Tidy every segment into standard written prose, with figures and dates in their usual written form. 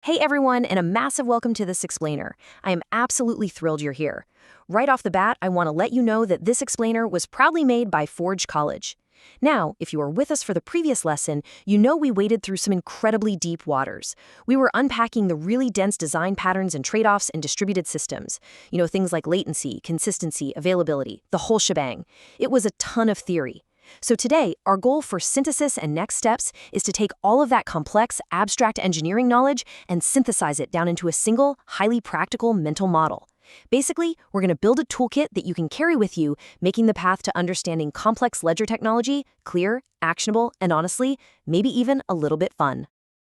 Hey everyone, and a massive welcome to this explainer. I am absolutely thrilled you're here. Right off the bat, I want to let you know that this explainer was proudly made by Forge College. Now, if you were with us for the previous lesson, you know we waded through some incredibly deep waters. We were unpacking the really dense design patterns and trade-offs in distributed systems. Things like latency, consistency, availability, the whole shebang. It was a ton of theory. So today, our goal for synthesis and next steps is to take all of that complex, abstract engineering knowledge and synthesize it down into a single, highly practical mental model. Basically, we're going to build a toolkit that you can carry with you, making the path to understanding complex ledger technology clear, actionable, and honestly, maybe even a little bit fun.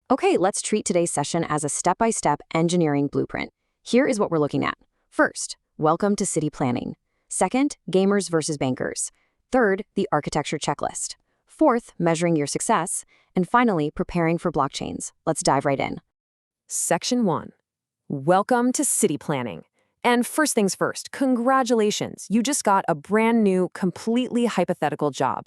Okay, let's treat today's session as a step-by-step engineering blueprint. Here is what we're looking at. First, welcome to city planning. Second, gamers versus bankers. Third, the architecture checklist. Fourth, measuring your success. And finally, preparing for blockchains. Let's dive right in. Section 1. Welcome to city planning. And first things first, congratulations. You just got a brand new, completely hypothetical job.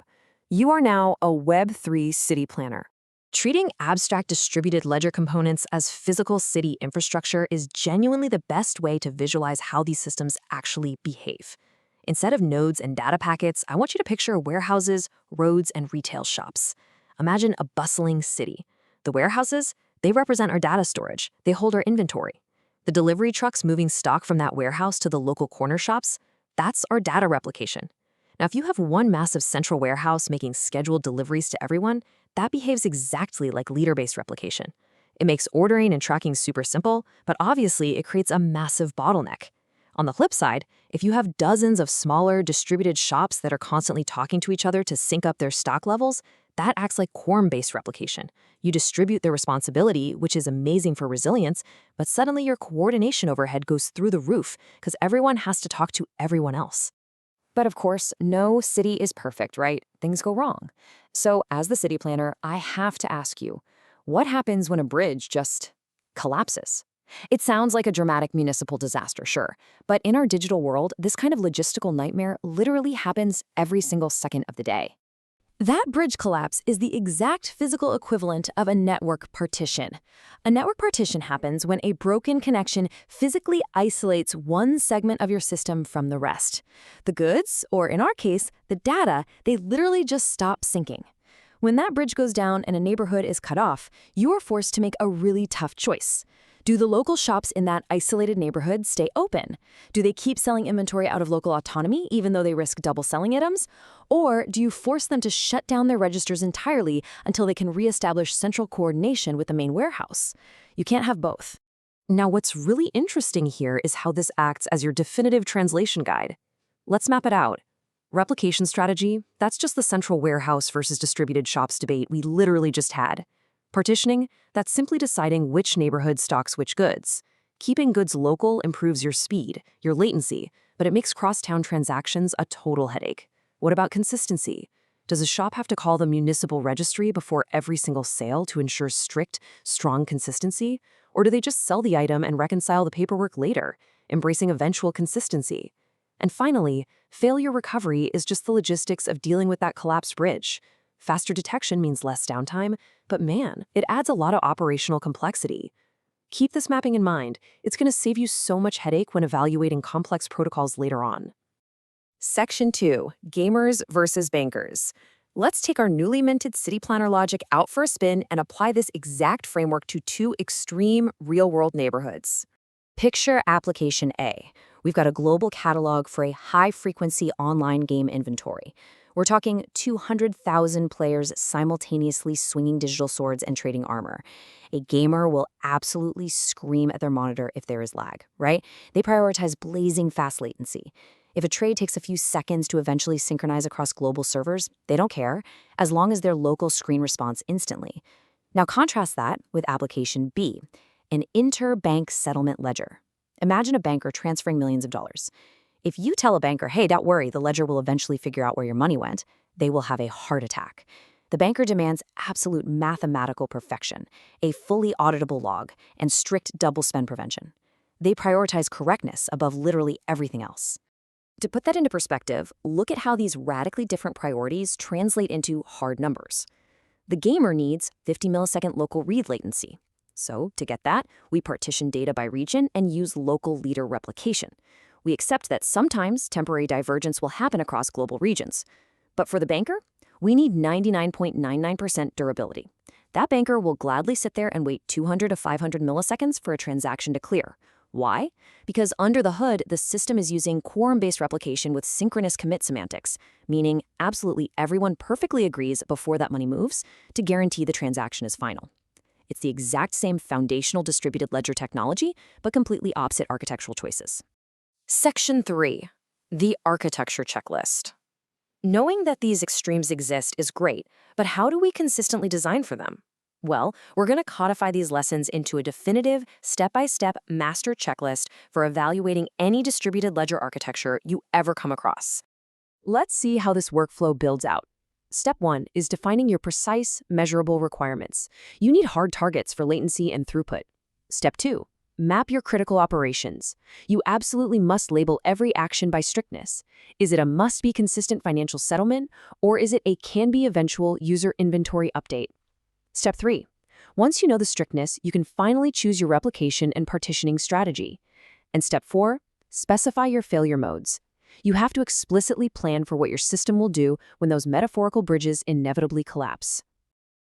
You are now a Web3 city planner. Treating abstract distributed ledger components as physical city infrastructure is genuinely the best way to visualize how these systems actually behave. Instead of nodes and data packets, I want you to picture warehouses, roads, and retail shops. Imagine a bustling city. The warehouses, they represent our data storage. They hold our inventory. The delivery trucks moving stock from that warehouse to the local corner shops, that's our data replication. Now, if you have one massive central warehouse making scheduled deliveries to everyone, that behaves exactly like leader-based replication. It makes ordering and tracking super simple, but obviously it creates a massive bottleneck. On the flip side, if you have dozens of smaller, distributed shops that are constantly talking to each other to sync up their stock levels, that acts like quorum-based replication. You distribute their responsibility, which is amazing for resilience, but suddenly your coordination overhead goes through the roof because everyone has to talk to everyone else. But of course, no city is perfect, right? Things go wrong. So as the city planner, I have to ask you, what happens when a bridge just collapses? It sounds like a dramatic municipal disaster, sure, but in our digital world, this kind of logistical nightmare literally happens every single second of the day. That bridge collapse is the exact physical equivalent of a network partition. A network partition happens when a broken connection physically isolates one segment of your system from the rest. The goods, or in our case, the data, they literally just stop syncing. When that bridge goes down and a neighborhood is cut off, you are forced to make a really tough choice. Do the local shops in that isolated neighborhood stay open? Do they keep selling inventory out of local autonomy, even though they risk double selling items? Or do you force them to shut down their registers entirely until they can reestablish central coordination with the main warehouse? You can't have both. Now, what's really interesting here is how this acts as your definitive translation guide. Let's map it out. Replication strategy, that's just the central warehouse versus distributed shops debate we literally just had. Partitioning, that's simply deciding which neighborhood stocks which goods. Keeping goods local improves your speed, your latency, but it makes cross-town transactions a total headache. What about consistency? Does a shop have to call the municipal registry before every single sale to ensure strict, strong consistency? Or do they just sell the item and reconcile the paperwork later, embracing eventual consistency? And finally, failure recovery is just the logistics of dealing with that collapsed bridge. Faster detection means less downtime, but man, it adds a lot of operational complexity. Keep this mapping in mind. It's going to save you so much headache when evaluating complex protocols later on. Section 2, gamers versus bankers. Let's take our newly minted city planner logic out for a spin and apply this exact framework to two extreme real-world neighborhoods. Picture application A. We've got a global catalog for a high-frequency online game inventory. We're talking 200,000 players simultaneously swinging digital swords and trading armor. A gamer will absolutely scream at their monitor if there is lag, right? They prioritize blazing fast latency. If a trade takes a few seconds to eventually synchronize across global servers, they don't care, as long as their local screen responds instantly. Now contrast that with application B, an interbank settlement ledger. Imagine a banker transferring millions of dollars. If you tell a banker, hey, don't worry, the ledger will eventually figure out where your money went, they will have a heart attack. The banker demands absolute mathematical perfection, a fully auditable log, and strict double spend prevention. They prioritize correctness above literally everything else. To put that into perspective, look at how these radically different priorities translate into hard numbers. The gamer needs 50 millisecond local read latency. So, to get that, we partition data by region and use local leader replication. We accept that sometimes temporary divergence will happen across global regions. But for the banker, we need 99.99% durability. That banker will gladly sit there and wait 200 to 500 milliseconds for a transaction to clear. Why? Because under the hood, the system is using quorum-based replication with synchronous commit semantics, meaning absolutely everyone perfectly agrees before that money moves to guarantee the transaction is final. It's the exact same foundational distributed ledger technology, but completely opposite architectural choices. Section 3. The architecture checklist. Knowing that these extremes exist is great, but how do we consistently design for them? Well, we're going to codify these lessons into a definitive, step-by-step master checklist for evaluating any distributed ledger architecture you ever come across. Let's see how this workflow builds out. Step 1 is defining your precise, measurable requirements. You need hard targets for latency and throughput. Step 2. Map your critical operations. You absolutely must label every action by strictness. Is it a must-be consistent financial settlement, or is it a can-be eventual user inventory update? Step 3. Once you know the strictness, you can finally choose your replication and partitioning strategy. And Step 4. Specify your failure modes. You have to explicitly plan for what your system will do when those metaphorical bridges inevitably collapse.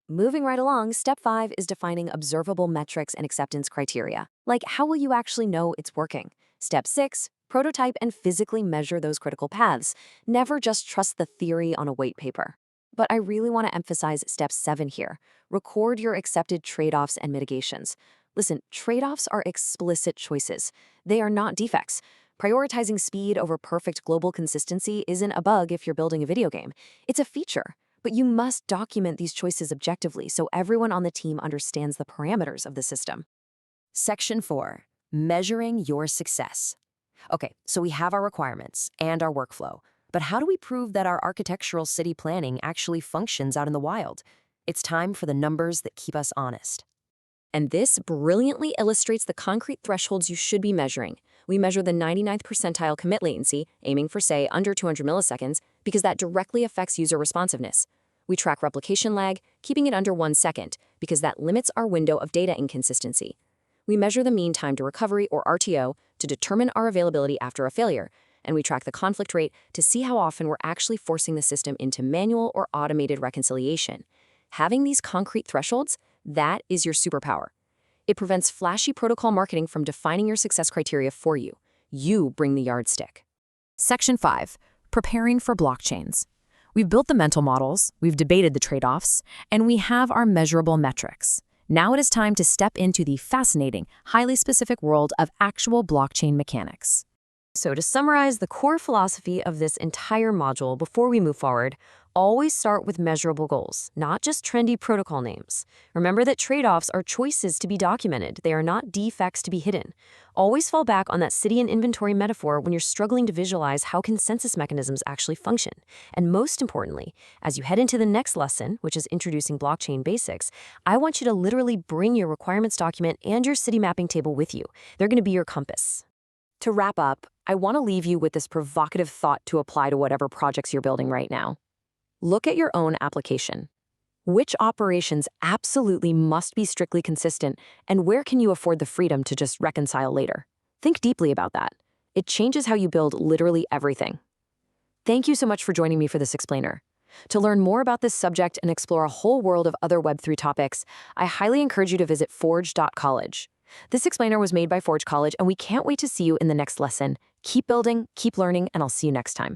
Moving right along, Step 5 is defining observable metrics and acceptance criteria. Like, how will you actually know it's working? Step 6, prototype and physically measure those critical paths. Never just trust the theory on a white paper. But I really want to emphasize Step 7 here. Record your accepted trade-offs and mitigations. Listen, trade-offs are explicit choices. They are not defects. Prioritizing speed over perfect global consistency isn't a bug if you're building a video game. It's a feature. But you must document these choices objectively so everyone on the team understands the parameters of the system. Section 4. Measuring your success. Okay, so we have our requirements and our workflow, but how do we prove that our architectural city planning actually functions out in the wild? It's time for the numbers that keep us honest. And this brilliantly illustrates the concrete thresholds you should be measuring. We measure the 99th percentile commit latency, aiming for, say, under 200 milliseconds, because that directly affects user responsiveness. We track replication lag, keeping it under 1 second, because that limits our window of data inconsistency. We measure the mean time to recovery, or RTO, to determine our availability after a failure, and we track the conflict rate to see how often we're actually forcing the system into manual or automated reconciliation. Having these concrete thresholds, that is your superpower. It prevents flashy protocol marketing from defining your success criteria for you. You bring the yardstick. Section 5. Preparing for blockchains. We've built the mental models, we've debated the trade-offs, and we have our measurable metrics. Now it is time to step into the fascinating, highly specific world of actual blockchain mechanics. So to summarize the core philosophy of this entire module before we move forward, always start with measurable goals, not just trendy protocol names. Remember that trade-offs are choices to be documented. They are not defects to be hidden. Always fall back on that city and inventory metaphor when you're struggling to visualize how consensus mechanisms actually function. And most importantly, as you head into the next lesson, which is introducing blockchain basics, I want you to literally bring your requirements document and your city mapping table with you. They're going to be your compass. To wrap up, I want to leave you with this provocative thought to apply to whatever projects you're building right now. Look at your own application. Which operations absolutely must be strictly consistent, and where can you afford the freedom to just reconcile later? Think deeply about that. It changes how you build literally everything. Thank you so much for joining me for this explainer. To learn more about this subject and explore a whole world of other Web3 topics, I highly encourage you to visit forge.college. This explainer was made by Forge College, and we can't wait to see you in the next lesson. Keep building, keep learning, and I'll see you next time.